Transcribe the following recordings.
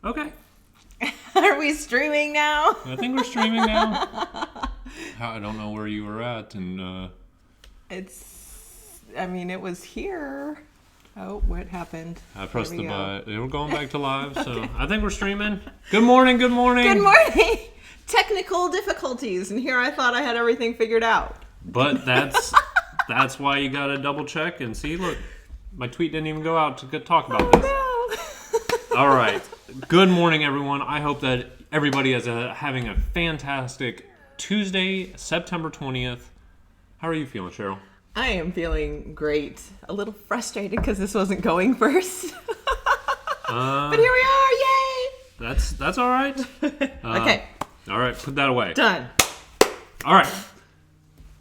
Okay. Are we streaming now? I think we're streaming now. I don't know where you were at, and it was here. Oh, what happened? I pressed the button. We're going back to live, so I think we're streaming. Good morning, good morning. Good morning. Technical difficulties, and here I thought I had everything figured out. But that's why you gotta double check and see. Look, my tweet didn't even go out to talk about this. No. All right. Good morning, everyone. I hope that everybody is having a fantastic Tuesday, September 20th. How are you feeling, Cheryl? I am feeling great. A little frustrated because this wasn't going first. But here we are. Yay! That's all right. Okay. All right. Put that away. Done. All right.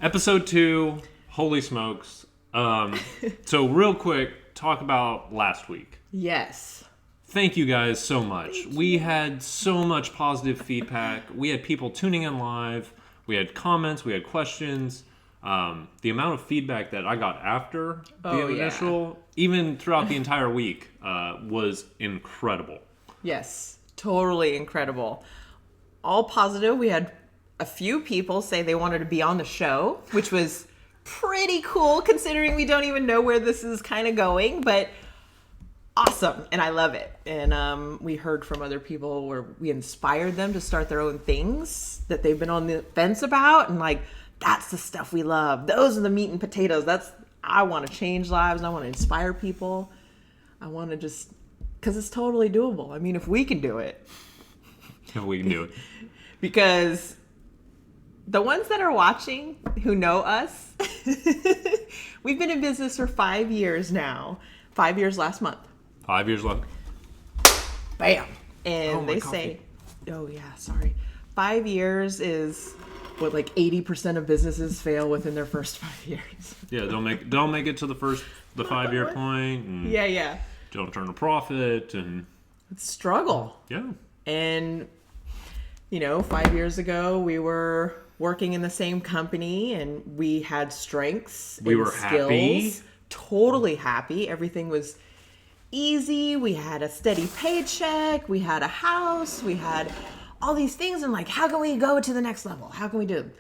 Episode 2. Holy smokes. So real quick, talk about last week. Yes. Thank you guys so much. We had so much positive feedback. We had people tuning in live. We had comments. We had questions. The amount of feedback that I got after the initial, even throughout the entire week, was incredible. Yes, totally incredible. All positive. We had a few people say they wanted to be on the show, which was pretty cool considering we don't even know where this is kind of going, but awesome. And I love it. And we heard from other people where we inspired them to start their own things that they've been on the fence about, and like, that's the stuff we love. Those are the meat and potatoes. I want to change lives and I want to inspire people. I want to because it's totally doable. I mean, if we can do it. If we can do it. Because the ones that are watching who know us, we've been in business for 5 years now. 5 years last month. 5 years left. Bam. And they coffee. say, oh yeah, sorry. 5 years is what, like 80% of businesses fail within their first 5 years. Yeah, don't make it to the 5-year point. And Yeah. Don't turn a profit and Struggle. Yeah. And 5 years ago we were working in the same company and we had strengths. We were skills. happy. Totally happy. Everything was easy. We had a steady paycheck. We had a house. We had all these things. And like, how can we go to the next level? How can we do,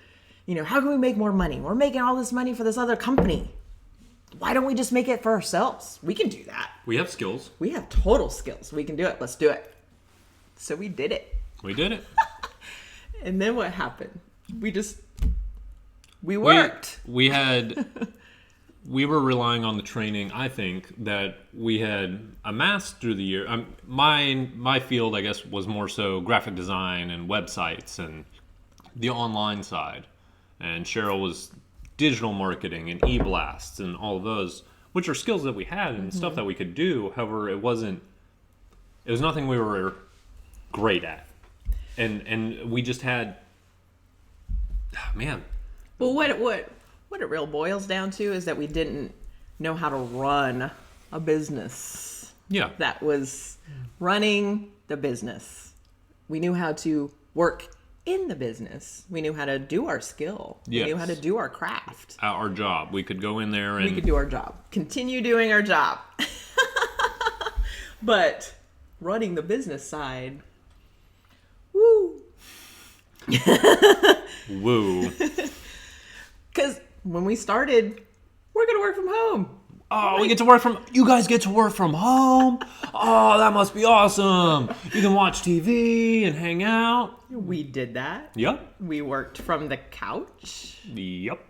how can we make more money? We're making all this money for this other company. Why don't we just make it for ourselves? We can do that. We have skills. We have total skills. We can do it. Let's do it. So we did it. We did it. And then what happened? We worked. We were relying on the training, I think, that we had amassed through the year. My field, I guess, was more so graphic design and websites and the online side. And Cheryl was digital marketing and e-blasts and all of those, which are skills that we had and stuff that we could do. However, it was nothing we were great at. And we just had, man. Well, what it real boils down to is that we didn't know how to run a business. Yeah. That was running the business. We knew how to work in the business. We knew how to do our skill. Yes. We knew how to do our craft. Our job. We could go in there and we could do our job. Continue doing our job. But running the business side, woo. woo. Because when we started, we're going to work from home. Oh, you guys get to work from home? Oh, that must be awesome. You can watch TV and hang out. We did that. Yep. We worked from the couch. Yep.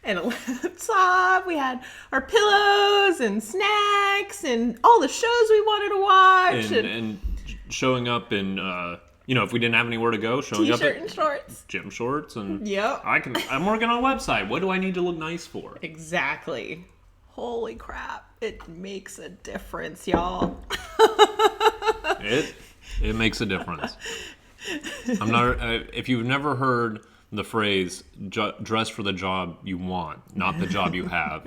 And a laptop. We had our pillows and snacks and all the shows we wanted to watch. And showing up in, if we didn't have anywhere to go, showing up T-shirt in and shorts. Gym shorts. And Yep. I'm working on a website. What do I need to look nice for? Exactly. Holy crap. It makes a difference, y'all. It makes a difference. I'm not. If you've never heard the phrase "dress for the job you want, not the job you have,"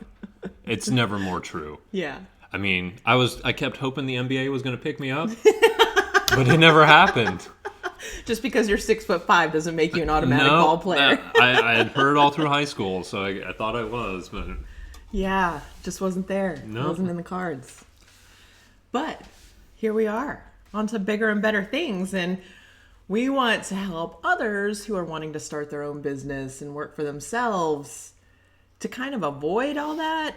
it's never more true. Yeah. I mean, I kept hoping the NBA was going to pick me up, but it never happened. Just because you're 6'5" doesn't make you an automatic ball player. I had heard all through high school, so I thought I was, but yeah, just wasn't there. No. It wasn't in the cards. But here we are, on to bigger and better things. And we want to help others who are wanting to start their own business and work for themselves to kind of avoid all that.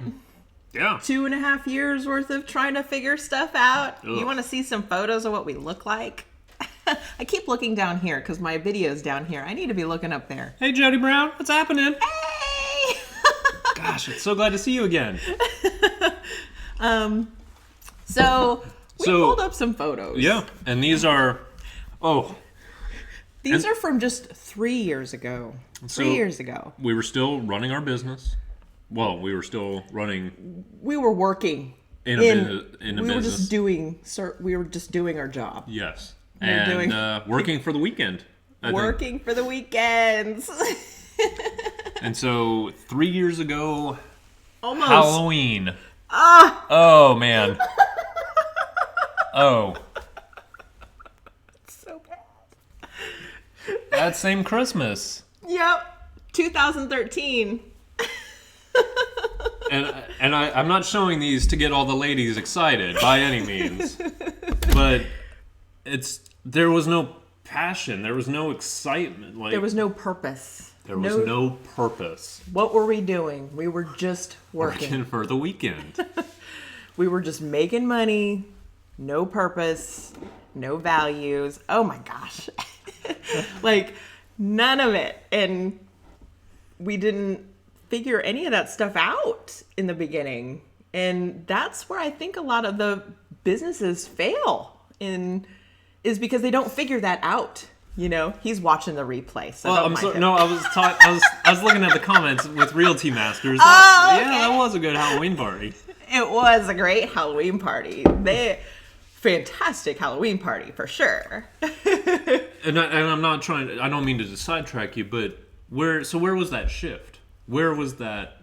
Yeah. 2.5 years worth of trying to figure stuff out. Ugh. You want to see some photos of what we look like? I keep looking down here because my video's down here. I need to be looking up there. Hey, Jody Brown, what's happening? Hey! Gosh, it's so glad to see you again. So we pulled up some photos. Yeah, and these are, These are from just 3 years ago. So- 3 years ago. we were still running our business. Well, we were still running We were working. in a we were business. just doing our job. Yes. We were doing- Working for the weekend. I think. Working for the weekends. And so 3 years ago, Almost. Halloween. Oh, man. Oh. So bad. That same Christmas. Yep. 2013. And I'm not showing these to get all the ladies excited by any means. But there was no passion. There was no excitement. Like There was no purpose. There was no purpose. What were we doing? We were just working. For the weekend. We were just making money. No purpose. No values. Oh my gosh. Like, none of it. And we didn't figure any of that stuff out in the beginning. And that's where I think a lot of the businesses fail is because they don't figure that out. You know, he's watching the replay. So Well, don't I'm mind sorry. him. No, I was looking at the comments with Realty Masters. Oh, Yeah, okay. that was a good Halloween party. It was a great Halloween party. Fantastic Halloween party for sure. And I'm not trying. I don't mean to sidetrack you, but where was that shift? Where was that?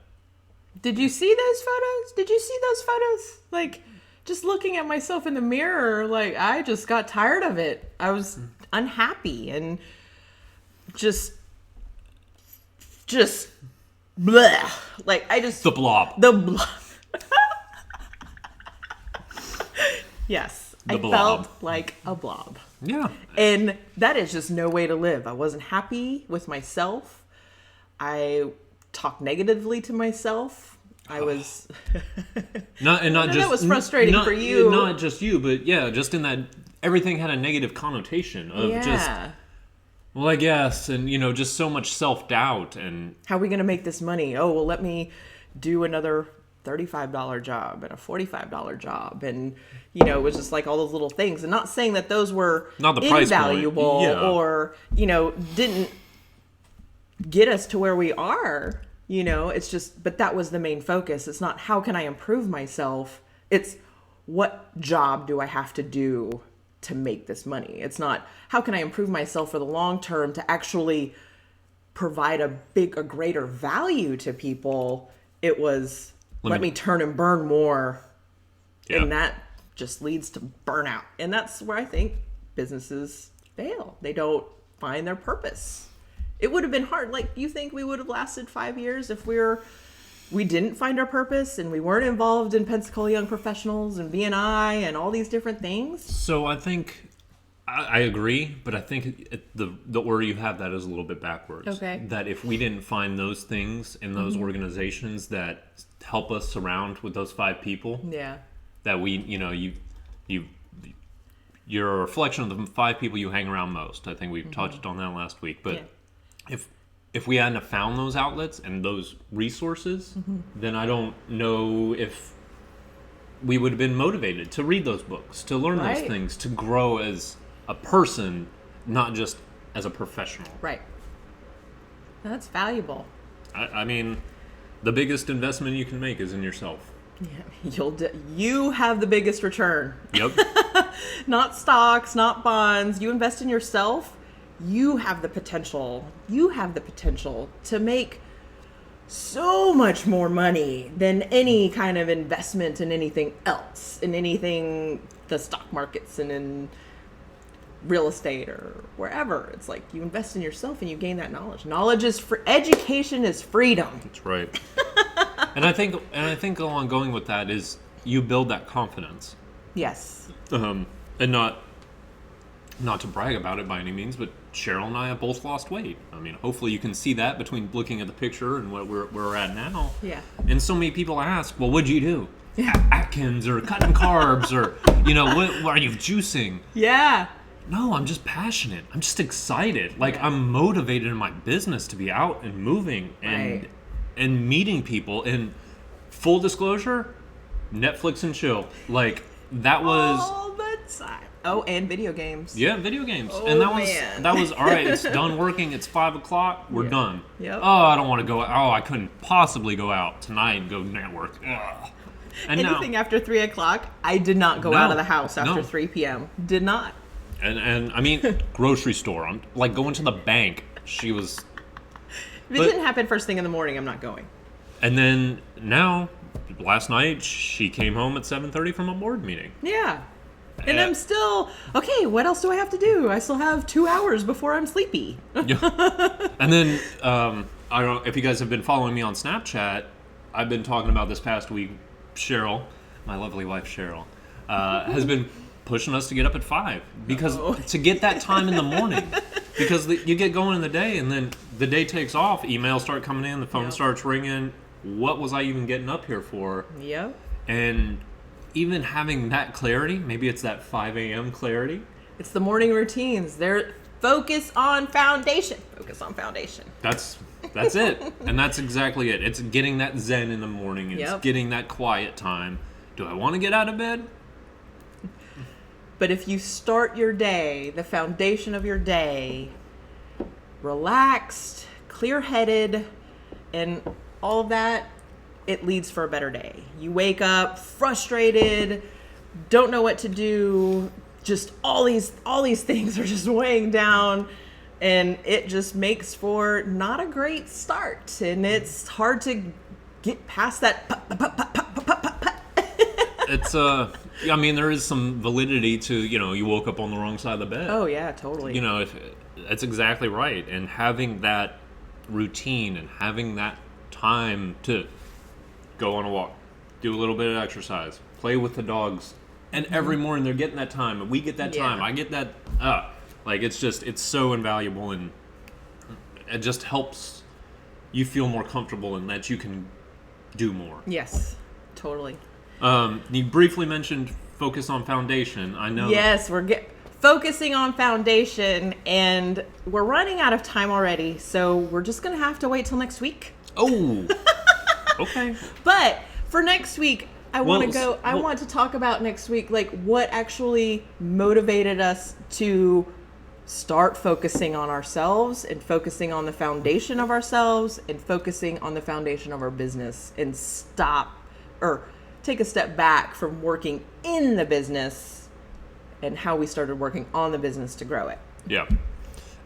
Did you see those photos? Did you see those photos? Like, just looking at myself in the mirror, like, I just got tired of it. I was unhappy and just bleh. Like, The blob. the blob. Yes, The I blob. felt like a blob. Yeah. And that is just no way to live. I wasn't happy with myself. I talked negatively to myself. I was Not that just was frustrating not, for you. Not just you, but yeah, just in that everything had a negative connotation of just well, I guess, and just so much self-doubt and how are we going to make this money? Oh, well, let me do another $35 job and a $45 job. And, it was just like all those little things. And not saying that those were Not the price point. invaluable Yeah. or, didn't get us to where we are. It's just, but that was the main focus. It's not how can I improve myself? It's what job do I have to do to make this money? It's not how can I improve myself for the long term to actually provide a greater value to people. It was let me turn and burn more. yeah. And that just leads to burnout. And that's where I think businesses fail. They don't find their purpose. It would have been hard. Like, you think we would have lasted 5 years if we didn't find our purpose and we weren't involved in Pensacola Young Professionals and BNI and all these different things? So I think I agree, but I think the order you have that is a little bit backwards. Okay. That if we didn't find those things in those organizations that help us surround with those 5 people, Yeah. that you're a reflection of the 5 people you hang around most. I think we touched on that last week, but if we hadn't have found those outlets and those resources, then I don't know if we would have been motivated to read those books, to learn those Right. things, to grow as a person, not just as a professional. Right. That's valuable. I mean, the biggest investment you can make is in yourself. Yeah, you have the biggest return. Yep. Not stocks, not bonds. You invest in yourself, you have the potential. You have the potential to make so much more money than any kind of investment in anything else, in anything, the stock markets and in real estate or wherever. It's like you invest in yourself and you gain that knowledge. Knowledge is education is freedom. That's right. And I think along going with that is you build that confidence. Yes. And not to brag about it by any means, but Cheryl and I have both lost weight. I mean, hopefully you can see that between looking at the picture and where we're at now. Yeah. And so many people ask, well, what'd you do? Atkins or cutting carbs or, what are you juicing? Yeah. No, I'm just passionate. I'm just excited. Like, I'm motivated in my business to be out and moving and meeting people. And full disclosure, Netflix and chill. Like, that was... all the time. Oh, and video games. Yeah, video games. Oh, and man. that was all right, it's done working. It's 5 o'clock. We're done. Yep. Oh, I don't want to go. Oh, I couldn't possibly go out tonight and go network. Ugh. And anything after 3 o'clock, I did not go out of the house after 3 p.m. Did not. And I mean, grocery store. I'm like going to the bank. She was. If it didn't happen first thing in the morning, I'm not going. And then now, last night, she came home at 7:30 from a board meeting. Yeah. And I'm still, okay, what else do I have to do? I still have 2 hours before I'm sleepy. Yeah. And then, I don't know if you guys have been following me on Snapchat, I've been talking about this past week, Cheryl, my lovely wife Cheryl, has been pushing us to get up at 5 because to get that time in the morning. Because you get going in the day and then the day takes off, emails start coming in, the phone starts ringing. What was I even getting up here for? Yep. And even having that clarity, maybe it's that 5 a.m. clarity. It's the morning routines. They're focus on foundation. Focus on foundation. That's it. And that's exactly it. It's getting that zen in the morning. It's getting that quiet time. Do I want to get out of bed? But if you start your day, the foundation of your day, relaxed, clear-headed, and all that, it leads for a better day. You wake up frustrated, don't know what to do, just all these things are just weighing down, and it just makes for not a great start. And it's hard to get past that. It's I mean, there is some validity to, you woke up on the wrong side of the bed. Oh yeah, totally. That's exactly right. And having that routine and having that time to go on a walk, do a little bit of exercise, play with the dogs, and every morning they're getting that time, and we get that time. I get that. It's so invaluable, and it just helps you feel more comfortable and that you can do more. Yes, totally. You briefly mentioned focus on foundation. I know. Yes, we're focusing on foundation, and we're running out of time already, so we're just gonna have to wait till next week. Oh. Okay. But for next week, I want to talk about next week, like what actually motivated us to start focusing on ourselves and focusing on the foundation of ourselves and focusing on the foundation of our business, and take a step back from working in the business and how we started working on the business to grow it. Yeah.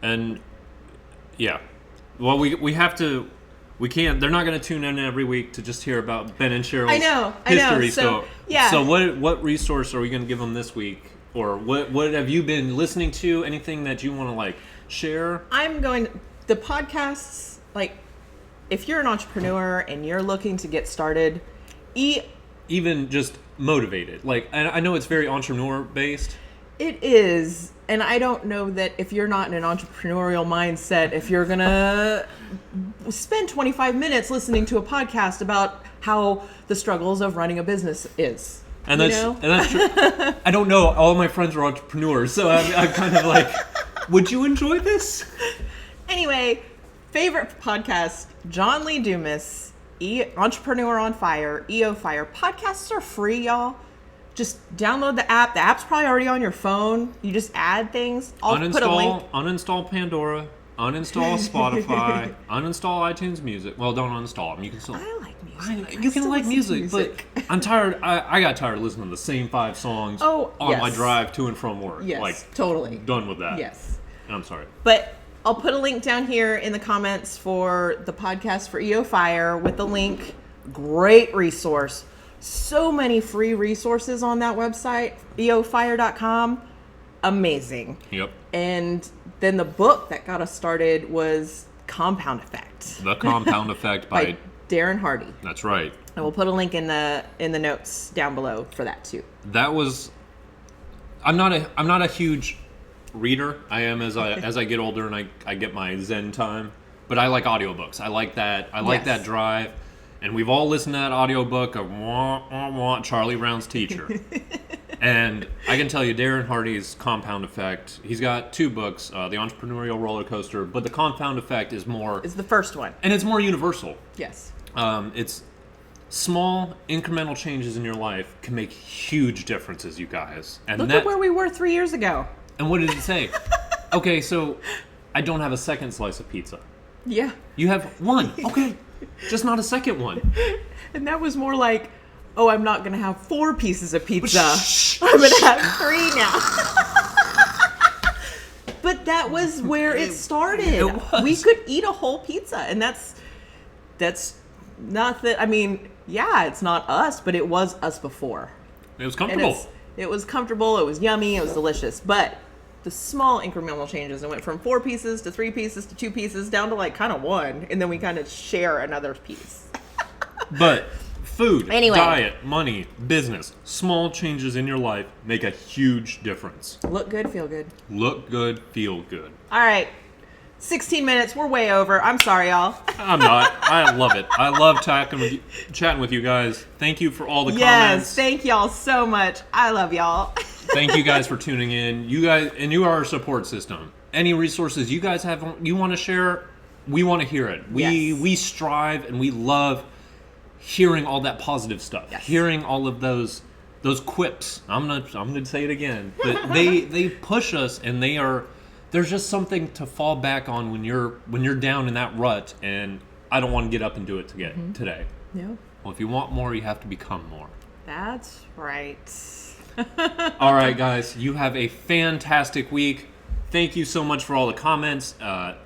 And yeah. Well, we have to. We can't. They're not going to tune in every week to just hear about Ben and Cheryl's history. So yeah. So what resource are we going to give them this week, or what have you been listening to? Anything that you want to share? The podcasts. If you're an entrepreneur and you're looking to get started, even just motivated. And I know it's very entrepreneur based. It is. And I don't know that if you're not in an entrepreneurial mindset, if you're going to spend 25 minutes listening to a podcast about how the struggles of running a business is. And that's true. I don't know. All my friends are entrepreneurs, so I'm kind of would you enjoy this? Anyway, favorite podcast, John Lee Dumas, Entrepreneur on Fire, EO Fire. Podcasts are free, y'all. Just download the app. The app's probably already on your phone. You just add things. I'll put a link. Uninstall Pandora. Uninstall Spotify. Uninstall iTunes Music. Well, don't uninstall them. You can still. I like music. You can like music, but I'm tired. I got tired of listening to the same 5 songs on my drive to and from work. Yes, totally. Done with that. Yes. I'm sorry. But I'll put a link down here in the comments for the podcast for EO Fire with the link. Great resource. So many free resources on that website, eofire.com. Amazing. Yep. And then the book that got us started was Compound Effect. The Compound Effect by Darren Hardy. That's right. And we'll put a link in the notes down below for that too. That was, I'm not a huge reader. I am as I get older and I get my Zen time. But I like audiobooks. I like that. I like that drive. And we've all listened to that audiobook of Charlie Brown's Teacher. And I can tell you Darren Hardy's Compound Effect. He's got 2 books, The Entrepreneurial Roller Coaster, but the Compound Effect is more... It's the first one. And it's more universal. Yes. It's small, incremental changes in your life can make huge differences, you guys. And Look at where we were 3 years ago. And what did it say? Okay, so I don't have a second slice of pizza. Yeah. You have 1. Okay. Just not a second one. And that was more like, oh, I'm not going to have 4 pieces of pizza. I'm going to have 3 now. But that was where it started. It was. We could eat a whole pizza. And that's not that, I mean, yeah, it's not us, but it was us before. It was comfortable. And it was comfortable. It was yummy. It was delicious. But the small incremental changes, it went from 4 pieces to 3 pieces to 2 pieces down to like kind of 1. And then we kind of share another piece. But food, Anyway. diet, money, business, small changes in your life make a huge difference. Look good, feel good. Look good, feel good. All right. 16 minutes. We're way over. I'm sorry, y'all. I'm not. I love it. I love chatting with you guys. Thank you for all the Yes, comments. thank y'all so much. I love y'all. Thank you guys for tuning in. You guys, and you are our support system. Any resources you guys have, you want to share, we want to hear it. We strive and we love hearing all that positive stuff. Yes. Hearing all of those quips. I'm gonna say it again. But they push us, and there's just something to fall back on when you're down in that rut. And I don't want to get up and do it today. No. Well, if you want more, you have to become more. That's right. All right, guys, you have a fantastic week. Thank you so much for all the comments.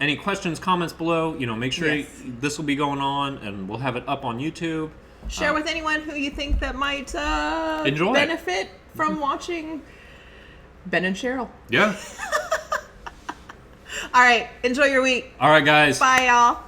Any questions, comments below, make sure this will be going on, and we'll have it up on YouTube. Share with anyone who you think that might enjoy benefit from watching Ben and Cheryl. Yeah. All right. Enjoy your week. All right, guys. Bye, y'all.